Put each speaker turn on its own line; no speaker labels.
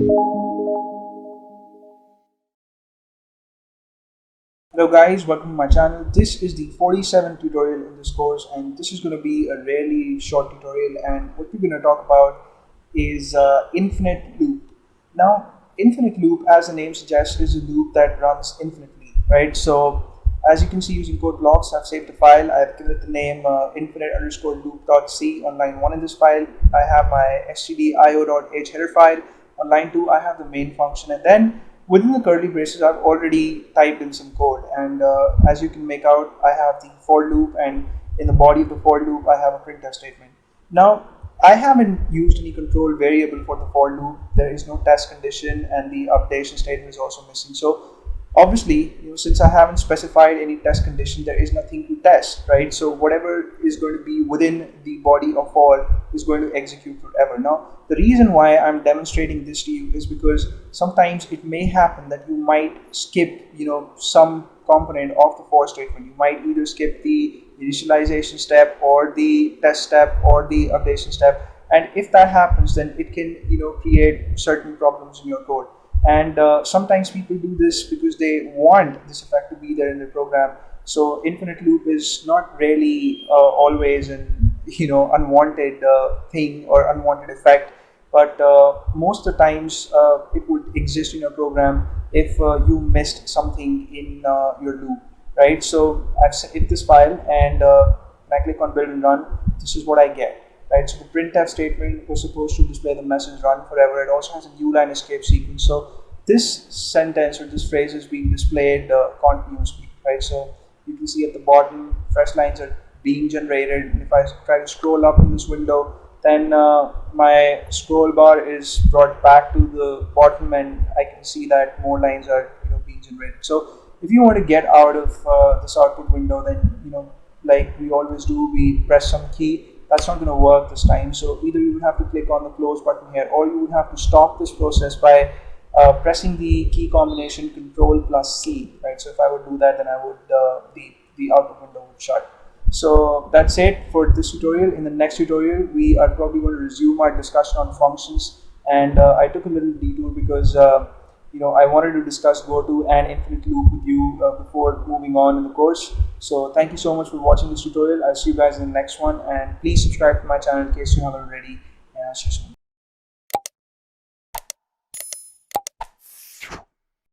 Hello guys, welcome to my channel. This is the 47th tutorial in this course, and this is going to be a really short tutorial, and what we're going to talk about is infinite loop. Now, infinite loop, as the name suggests, is a loop that runs infinitely, right? So as you can see, using code blocks, I've saved a file. I've given it the name infinite_loop.c on line 1 in this file. I have my stdio.h header file. On line 2, I have the main function, and then within the curly braces, I've already typed in some code, and as you can make out, I have the for loop, and in the body of the for loop, I have a printf statement. Now, I haven't used any control variable for the for loop. There is no test condition, and the updation statement is also missing. So obviously, since I haven't specified any test condition, there is nothing to test, right? So whatever is going to be within the body of for is going to execute forever. Now, the reason why I'm demonstrating this to you is because sometimes it may happen that you might skip, some component of the for statement. You might either skip the initialization step or the test step or the updation step. And if that happens, then it can, create certain problems in your code. And sometimes people do this because they want this effect to be there in their program. So infinite loop is not really always an unwanted thing or unwanted effect, but most of the times it would exist in your program if you missed something in your loop, right? So I've saved this file, and when I click on build and run, this is what I get. Right, so the printf statement was supposed to display the message run forever. It also has a new line escape sequence. So this sentence or this phrase is being displayed continuously, right? So you can see at the bottom, fresh lines are being generated. And if I try to scroll up in this window, then my scroll bar is brought back to the bottom, and I can see that more lines are being generated. So if you want to get out of this output window, then like we always do, we press some key. That's not going to work this time. So either you would have to click on the close button here, or you would have to stop this process by pressing the key combination Control+C, right? So if I would do that, then I would the output window would shut. So that's it for this tutorial. In the next tutorial, we are probably going to resume our discussion on functions, and I took a little detour because I wanted to discuss goto and infinite loop with you before moving on in the course. So thank you so much for watching this tutorial. I'll see you guys in the next one, and please subscribe to my channel in case you haven't already, and I'll see you soon.